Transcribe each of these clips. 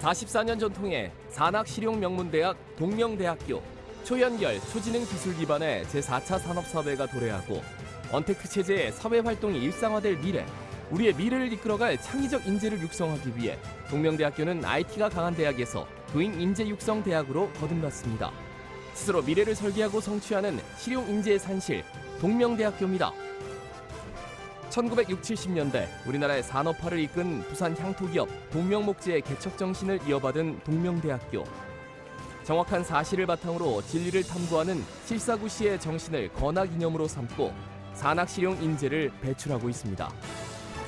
44년 전통의 산학실용명문대학 동명대학교, 초연결, 초지능 기술 기반의 제4차 산업사회가 도래하고 언택트 체제의 사회활동이 일상화될 미래, 우리의 미래를 이끌어갈 창의적 인재를 육성하기 위해 동명대학교는 IT가 강한 대학에서 도잉 인재 육성 대학으로 거듭났습니다. 스스로 미래를 설계하고 성취하는 실용 인재의 산실, 동명대학교입니다. 1960, 70년대 우리나라의 산업화를 이끈 부산 향토기업 동명목재의 개척 정신을 이어받은 동명대학교. 정확한 사실을 바탕으로 진리를 탐구하는 실사구시의 정신을 건학 이념으로 삼고 산학실용 인재를 배출하고 있습니다.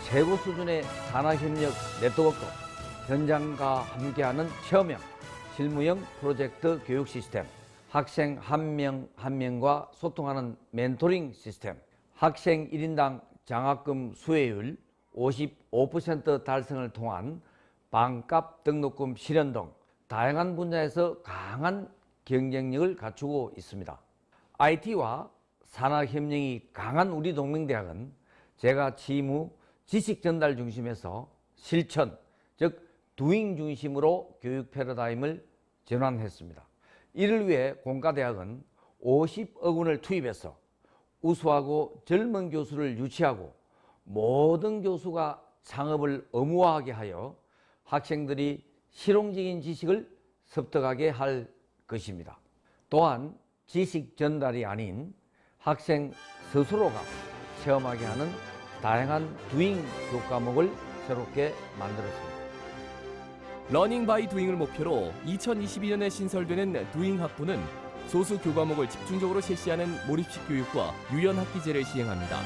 최고 수준의 산학협력 네트워크, 현장과 함께하는 체험형, 실무형 프로젝트 교육 시스템, 학생 한 명 한 명과 소통하는 멘토링 시스템, 학생 1인당 장학금 수혜율 55% 달성을 통한 반값 등록금 실현 등 다양한 분야에서 강한 경쟁력을 갖추고 있습니다. IT와 산학협력이 강한 우리 동명대학은 제가 취임 후 지식 전달 중심에서 실천, 즉 도잉 중심으로 교육 패러다임을 전환했습니다. 이를 위해 공과대학은 50억 원을 투입해서 우수하고 젊은 교수를 유치하고 모든 교수가 창업을 의무화하게 하여 학생들이 실용적인 지식을 습득하게 할 것입니다. 또한 지식 전달이 아닌 학생 스스로가 체험하게 하는 다양한 도잉 교과목을 새롭게 만들었습니다. 러닝 바이 도잉을 목표로 2022년에 신설되는 도잉 학부는 소수 교과목을 집중적으로 실시하는 몰입식 교육과 유연 학기제를 시행합니다.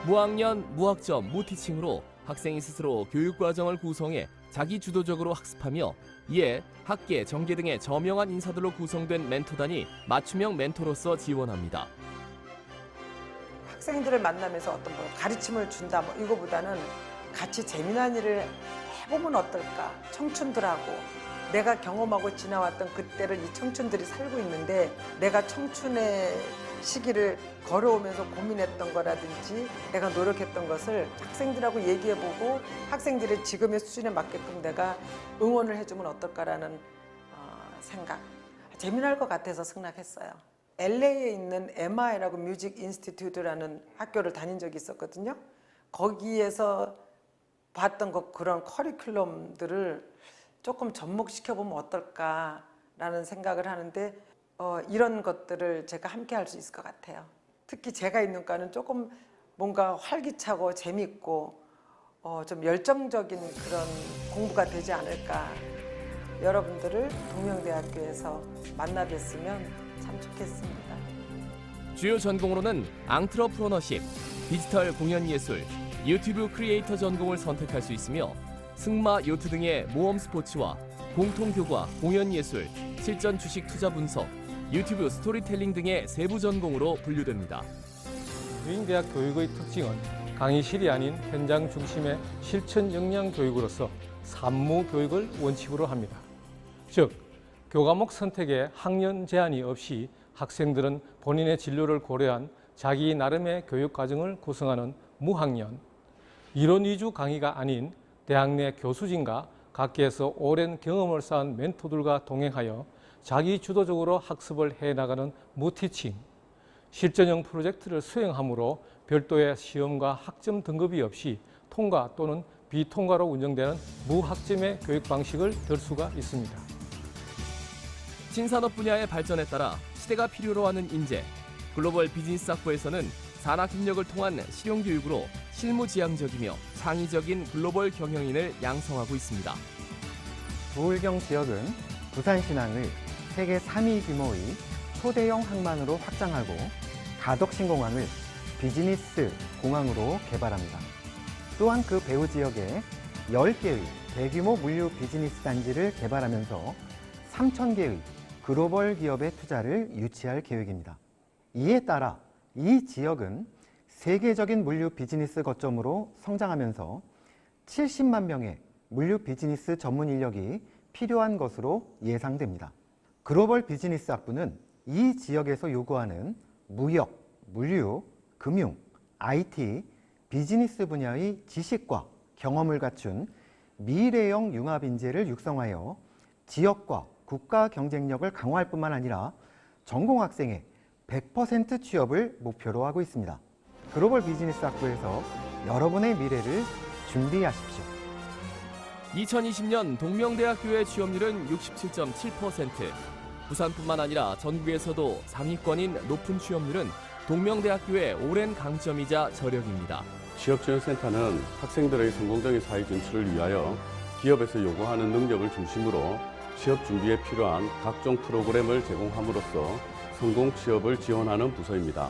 무학년, 무학점, 무티칭으로 학생이 스스로 교육과정을 구성해 자기 주도적으로 학습하며 이에 학계, 정계 등의 저명한 인사들로 구성된 멘토단이 맞춤형 멘토로서 지원합니다. 학생들을 만나면서 어떤 뭐 가르침을 준다 뭐 이거보다는 같이 재미난 일을 해보면 어떨까. 청춘들하고 내가 경험하고 지나왔던 그때를 이 청춘들이 살고 있는데 내가 청춘의 시기를 걸어오면서 고민했던 거라든지 내가 노력했던 것을 학생들하고 얘기해보고 학생들의 지금의 수준에 맞게끔 내가 응원을 해주면 어떨까라는 생각. 재미날 것 같아서 승낙했어요. LA에 있는 MI라고 뮤직 인스티튜트라는 학교를 다닌 적이 있었거든요. 거기에서 봤던 그런 커리큘럼들을 조금 접목시켜보면 어떨까라는 생각을 하는데 이런 것들을 제가 함께 할 수 있을 것 같아요. 특히 제가 있는 과는 조금 뭔가 활기차고 재밌고 좀 열정적인 그런 공부가 되지 않을까. 여러분들을 동명대학교에서 만나 뵀으면 참 좋겠습니다. 주요 전공으로는 앙트러프러너십, 디지털 공연예술, 유튜브 크리에이터 전공을 선택할 수 있으며 승마, 요트 등의 모험 스포츠와 공통교과, 공연예술, 실전 주식 투자 분석, 유튜브 스토리텔링 등의 세부 전공으로 분류됩니다. 도잉대학 교육의 특징은 강의실이 아닌 현장 중심의 실천 역량 교육으로서 산무 교육을 원칙으로 합니다. 즉, 교과목 선택에 학년 제한이 없이 학생들은 본인의 진로를 고려한 자기 나름의 교육 과정을 구성하는 무학년, 이론 위주 강의가 아닌 대학 내 교수진과 각계에서 오랜 경험을 쌓은 멘토들과 동행하여 자기 주도적으로 학습을 해나가는 무티칭, 실전형 프로젝트를 수행함으로 별도의 시험과 학점 등급이 없이 통과 또는 비통과로 운영되는 무학점의 교육 방식을 들 수가 있습니다. 신산업 분야의 발전에 따라 시대가 필요로 하는 인재, 글로벌 비즈니스 학부에서는 산학협력을 통한 실용교육으로 실무지향적이며 창의적인 글로벌 경영인을 양성하고 있습니다. 부울경 지역은 부산 신항을 세계 3위 규모의 초대형 항만으로 확장하고 가덕신공항을 비즈니스 공항으로 개발합니다. 또한 그 배후 지역에 10개의 대규모 물류 비즈니스 단지를 개발하면서 3,000개의 글로벌 기업의 투자를 유치할 계획입니다. 이에 따라 이 지역은 세계적인 물류 비즈니스 거점으로 성장하면서 70만 명의 물류 비즈니스 전문 인력이 필요한 것으로 예상됩니다. 글로벌 비즈니스 학부는 이 지역에서 요구하는 무역, 물류, 금융, IT, 비즈니스 분야의 지식과 경험을 갖춘 미래형 융합 인재를 육성하여 지역과 국가 경쟁력을 강화할 뿐만 아니라 전공 학생의 100% 취업을 목표로 하고 있습니다. 글로벌 비즈니스 학부에서 여러분의 미래를 준비하십시오. 2020년 동명대학교의 취업률은 67.7%. 부산뿐만 아니라 전국에서도 상위권인 높은 취업률은 동명대학교의 오랜 강점이자 저력입니다. 취업지원센터는 학생들의 성공적인 사회 진출을 위하여 기업에서 요구하는 능력을 중심으로 취업 준비에 필요한 각종 프로그램을 제공함으로써 성공 취업을 지원하는 부서입니다.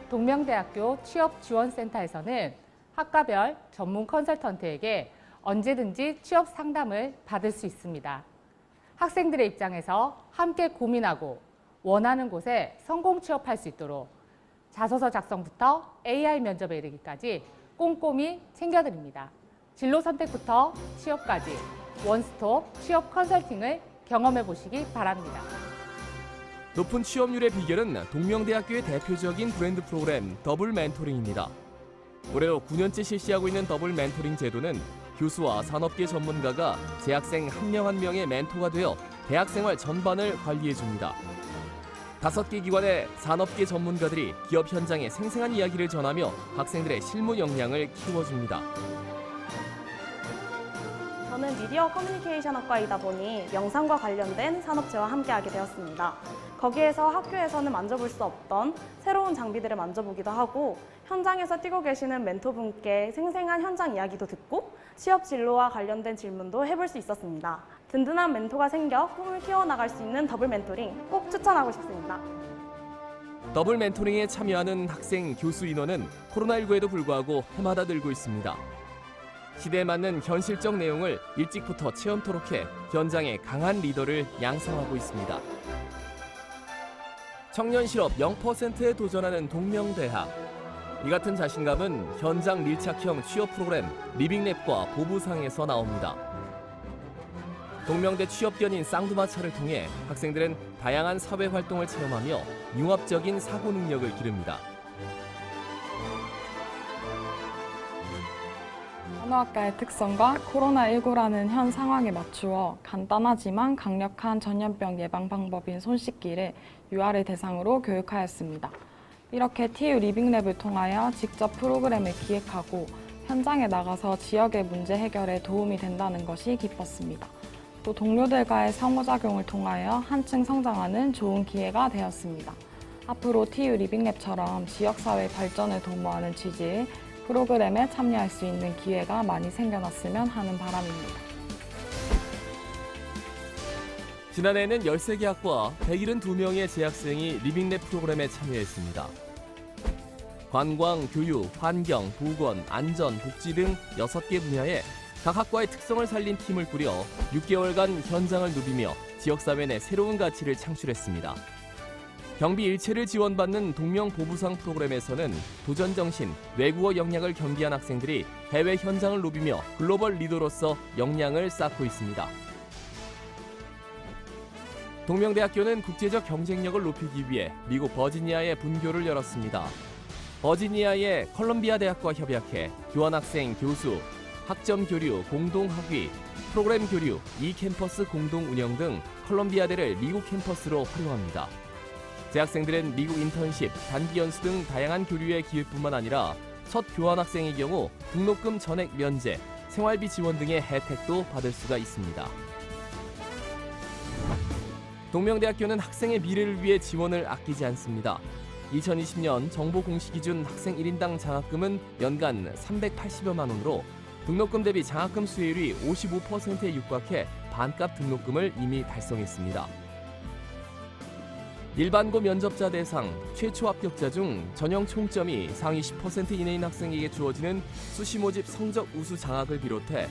동명대학교 취업지원센터에서는 학과별 전문 컨설턴트에게 언제든지 취업 상담을 받을 수 있습니다. 학생들의 입장에서 함께 고민하고 원하는 곳에 성공 취업할 수 있도록 자소서 작성부터 AI 면접에 이르기까지 꼼꼼히 챙겨드립니다. 진로 선택부터 취업까지 원스톱 취업 컨설팅을 경험해 보시기 바랍니다. 높은 취업률의 비결은 동명대학교의 대표적인 브랜드 프로그램 더블 멘토링입니다. 올해로 9년째 실시하고 있는 더블 멘토링 제도는 교수와 산업계 전문가가 재학생 한 명 한 명의 멘토가 되어 대학생활 전반을 관리해줍니다. 5개 기관의 산업계 전문가들이 기업 현장의 생생한 이야기를 전하며 학생들의 실무 역량을 키워줍니다. 저는 미디어 커뮤니케이션 학과이다 보니 영상과 관련된 산업체와 함께하게 되었습니다. 거기에서 학교에서는 만져볼 수 없던 새로운 장비들을 만져보기도 하고 현장에서 뛰고 계시는 멘토분께 생생한 현장 이야기도 듣고 취업 진로와 관련된 질문도 해볼 수 있었습니다. 든든한 멘토가 생겨 꿈을 키워나갈 수 있는 더블 멘토링 꼭 추천하고 싶습니다. 더블 멘토링에 참여하는 학생, 교수 인원은 코로나19에도 불구하고 해마다 늘고 있습니다. 시대에 맞는 현실적 내용을 일찍부터 체험토록 해 현장에 강한 리더를 양성하고 있습니다. 청년 실업 0%에 도전하는 동명대학. 이 같은 자신감은 현장 밀착형 취업 프로그램 리빙랩과 보부상에서 나옵니다. 동명대 취업견인 쌍두마차를 통해 학생들은 다양한 사회 활동을 체험하며 융합적인 사고 능력을 기릅니다. 간호학과의 특성과 코로나19라는 현 상황에 맞추어 간단하지만 강력한 전염병 예방 방법인 손 씻기를 UR을 대상으로 교육하였습니다. 이렇게 TU 리빙랩을 통하여 직접 프로그램을 기획하고 현장에 나가서 지역의 문제 해결에 도움이 된다는 것이 기뻤습니다. 또 동료들과의 상호작용을 통하여 한층 성장하는 좋은 기회가 되었습니다. 앞으로 TU 리빙랩처럼 지역사회 발전을 도모하는 취지의 프로그램에 참여할 수 있는 기회가 많이 생겨났으면 하는 바람입니다. 지난해에는 13개 학과 172명의 재학생이 리빙랩 프로그램에 참여했습니다. 관광, 교육, 환경, 보건, 안전, 복지 등 6개 분야에 각 학과의 특성을 살린 팀을 꾸려 6개월간 현장을 누비며 지역사회 내 새로운 가치를 창출했습니다. 경비 일체를 지원받는 동명 보부상 프로그램에서는 도전정신, 외국어 역량을 겸비한 학생들이 해외 현장을 누비며 글로벌 리더로서 역량을 쌓고 있습니다. 동명대학교는 국제적 경쟁력을 높이기 위해 미국 버지니아에 분교를 열었습니다. 버지니아의 컬럼비아 대학과 협약해 교환학생, 교수, 학점 교류, 공동학위, 프로그램 교류, 이캠퍼스 공동 운영 등 컬럼비아대를 미국 캠퍼스로 활용합니다. 재학생들은 미국 인턴십, 단기 연수 등 다양한 교류의 기회뿐만 아니라 첫 교환학생의 경우 등록금 전액 면제, 생활비 지원 등의 혜택도 받을 수가 있습니다. 동명대학교는 학생의 미래를 위해 지원을 아끼지 않습니다. 2020년 정보 공시 기준 학생 1인당 장학금은 연간 380여만 원으로 등록금 대비 장학금 수혜율이 55%에 육박해 반값 등록금을 이미 달성했습니다. 일반고 면접자 대상 최초 합격자 중 전형 총점이 상위 10% 이내인 학생에게 주어지는 수시 모집 성적 우수 장학을 비롯해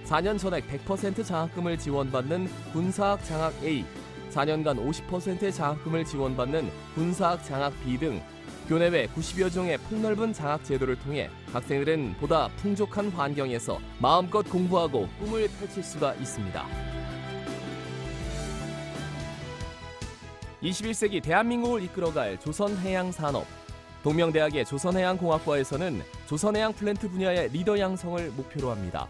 4년 전액 100% 장학금을 지원받는 군사학 장학 A, 4년간 50%의 장학금을 지원받는 군사학 장학 B 등 교내외 90여 종의 폭넓은 장학 제도를 통해 학생들은 보다 풍족한 환경에서 마음껏 공부하고 꿈을 펼칠 수가 있습니다. 21세기 대한민국을 이끌어갈 조선해양산업. 동명대학의 조선해양공학과에서는 조선해양 플랜트 분야의 리더 양성을 목표로 합니다.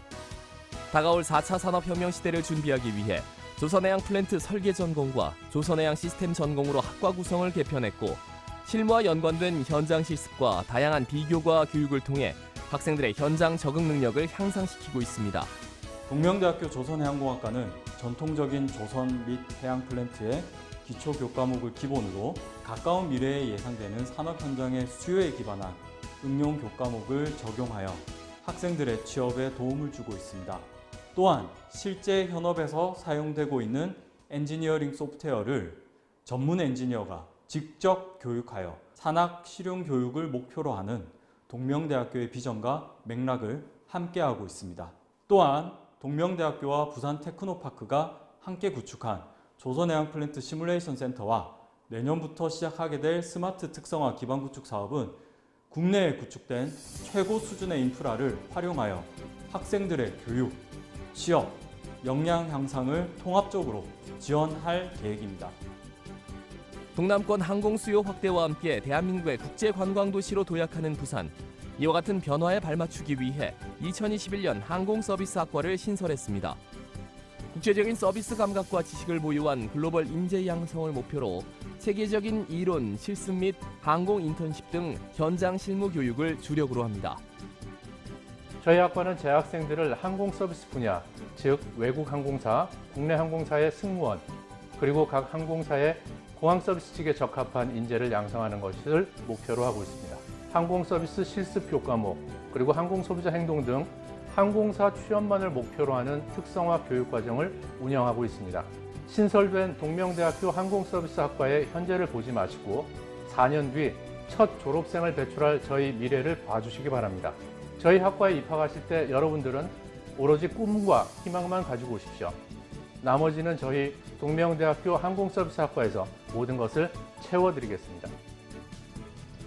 다가올 4차 산업혁명 시대를 준비하기 위해 조선해양 플랜트 설계 전공과 조선해양 시스템 전공으로 학과 구성을 개편했고 실무와 연관된 현장 실습과 다양한 비교과 교육을 통해 학생들의 현장 적응 능력을 향상시키고 있습니다. 동명대학교 조선해양공학과는 전통적인 조선 및 해양 플랜트의 기초 교과목을 기본으로 가까운 미래에 예상되는 산업 현장의 수요에 기반한 응용 교과목을 적용하여 학생들의 취업에 도움을 주고 있습니다. 또한 실제 현업에서 사용되고 있는 엔지니어링 소프트웨어를 전문 엔지니어가 직접 교육하여 산학 실용 교육을 목표로 하는 동명대학교의 비전과 맥락을 함께하고 있습니다. 또한 동명대학교와 부산 테크노파크가 함께 구축한 조선해양 플랜트 시뮬레이션 센터와 내년부터 시작하게 될 스마트 특성화 기반 구축 사업은 국내에 구축된 최고 수준의 인프라를 활용하여 학생들의 교육, 취업, 역량 향상을 통합적으로 지원할 계획입니다. 동남권 항공 수요 확대와 함께 대한민국의 국제 관광 도시로 도약하는 부산. 이와 같은 변화에 발맞추기 위해 2021년 항공서비스학과를 신설했습니다. 국제적인 서비스 감각과 지식을 보유한 글로벌 인재 양성을 목표로 체계적인 이론, 실습 및 항공 인턴십 등 현장 실무 교육을 주력으로 합니다. 저희 학과는 재학생들을 항공 서비스 분야, 즉 외국 항공사, 국내 항공사의 승무원, 그리고 각 항공사의 공항 서비스 측에 적합한 인재를 양성하는 것을 목표로 하고 있습니다. 항공 서비스 실습 교과목, 그리고 항공 소비자 행동 등 항공사 취업만을 목표로 하는 특성화 교육 과정을 운영하고 있습니다. 신설된 동명대학교 항공서비스학과의 현재를 보지 마시고 4년 뒤 첫 졸업생을 배출할 저희 미래를 봐주시기 바랍니다. 저희 학과에 입학하실 때 여러분들은 오로지 꿈과 희망만 가지고 오십시오. 나머지는 저희 동명대학교 항공서비스학과에서 모든 것을 채워드리겠습니다.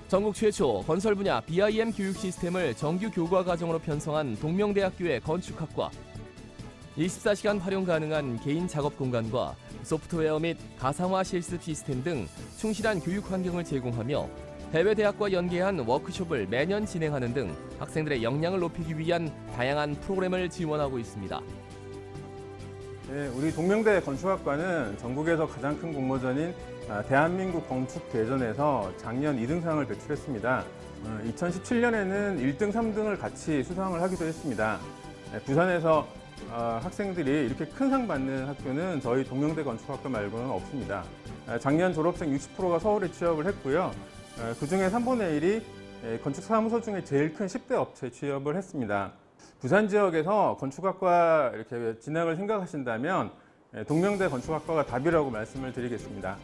전국 최초 건설 분야 BIM 교육 시스템을 정규 교과 과정으로 편성한 동명대학교의 건축학과. 24시간 활용 가능한 개인 작업 공간과 소프트웨어 및 가상화 실습 시스템 등 충실한 교육 환경을 제공하며 해외 대학과 연계한 워크숍을 매년 진행하는 등 학생들의 역량을 높이기 위한 다양한 프로그램을 지원하고 있습니다. 네, 우리 동명대 건축학과는 전국에서 가장 큰 공모전인 대한민국 건축대전에서 작년 2등상을 배출했습니다. 2017년에는 1등, 3등을 같이 수상을 하기도 했습니다. 부산에서 학생들이 이렇게 큰 상 받는 학교는 저희 동명대 건축학과 말고는 없습니다. 작년 졸업생 60%가 서울에 취업을 했고요. 그중에 3분의 1이 건축사무소 중에 제일 큰 10대 업체에 취업을 했습니다. 부산 지역에서 건축학과 이렇게 진학을 생각하신다면 동명대 건축학과가 답이라고 말씀을 드리겠습니다.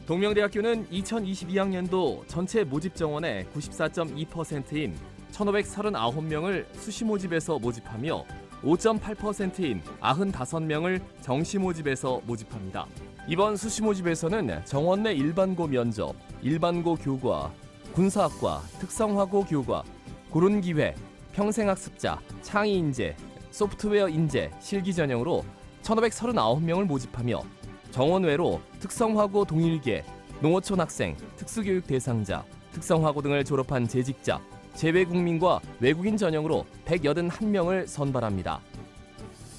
동명대학교는 2022학년도 전체 모집 정원의 94.2%인 1,539명을 수시 모집에서 모집하며 5.8%인 95명을 정시 모집에서 모집합니다. 이번 수시 모집에서는 정원 내 일반고 면접, 일반고 교과, 군사학과, 특성화고 교과, 고른기회, 평생학습자, 창의인재, 소프트웨어 인재, 실기 전형으로 1,539명을 모집하며 정원 외로 특성화고 동일계, 농어촌 학생, 특수교육 대상자, 특성화고 등을 졸업한 재직자, 재외국민과 외국인 전형으로 181명을 선발합니다.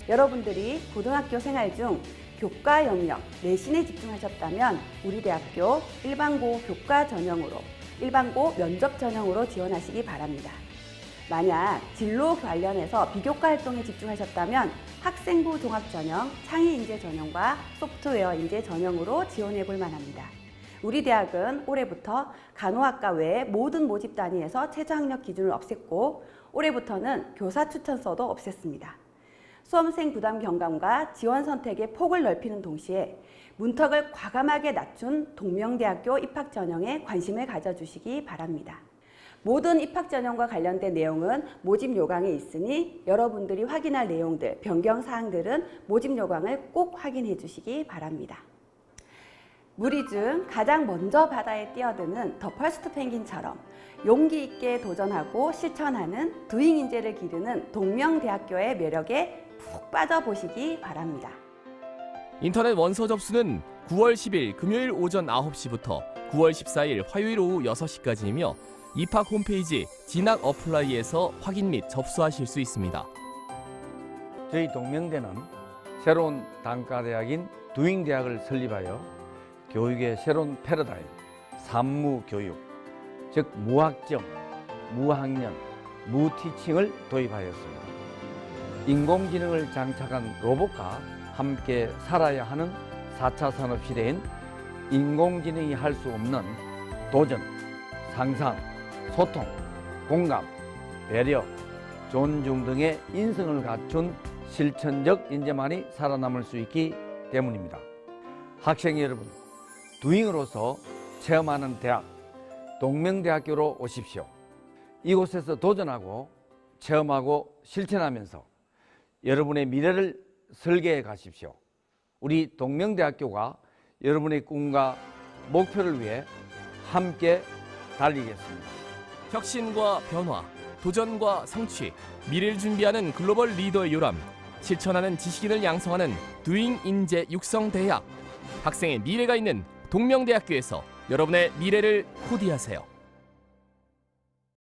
여러분들이 고등학교 생활 중 교과 영역, 내신에 집중하셨다면 우리 대학교 일반고 교과 전형으로, 일반고 면접 전형으로 지원하시기 바랍니다. 만약 진로 관련해서 비교과 활동에 집중하셨다면 학생부 종합 전형, 창의 인재 전형과 소프트웨어 인재 전형으로 지원해 볼 만합니다. 우리 대학은 올해부터 간호학과 외에 모든 모집 단위에서 최저학력 기준을 없앴고 올해부터는 교사 추천서도 없앴습니다. 수험생 부담 경감과 지원 선택의 폭을 넓히는 동시에 문턱을 과감하게 낮춘 동명대학교 입학 전형에 관심을 가져주시기 바랍니다. 모든 입학 전형과 관련된 내용은 모집 요강에 있으니 여러분들이 확인할 내용들, 변경 사항들은 모집 요강을 꼭 확인해 주시기 바랍니다. 무리 중 가장 먼저 바다에 뛰어드는 더 퍼스트 펭귄처럼 용기 있게 도전하고 실천하는 두잉 인재를 기르는 동명대학교의 매력에 푹 빠져보시기 바랍니다. 인터넷 원서 접수는 9월 10일 금요일 오전 9시부터 9월 14일 화요일 오후 6시까지이며 입학 홈페이지 진학 어플라이에서 확인 및 접수하실 수 있습니다. 저희 동명대는 새로운 단과대학인 두잉대학을 설립하여 교육의 새로운 패러다임, 산무교육, 즉 무학점, 무학년, 무티칭을 도입하였습니다. 인공지능을 장착한 로봇과 함께 살아야 하는 4차 산업시대엔 인공지능이 할 수 없는 도전, 상상, 소통, 공감, 배려, 존중 등의 인성을 갖춘 실천적 인재만이 살아남을 수 있기 때문입니다. 학생 여러분, 두잉으로서 체험하는 대학, 동명대학교로 오십시오. 이곳에서 도전하고 체험하고 실천하면서 여러분의 미래를 설계해 가십시오. 우리 동명대학교가 여러분의 꿈과 목표를 위해 함께 달리겠습니다. 혁신과 변화, 도전과 성취, 미래를 준비하는 글로벌 리더의 요람, 실천하는 지식인을 양성하는 두잉 인재 육성 대학. 학생의 미래가 있는 동명대학교에서 여러분의 미래를 코디하세요.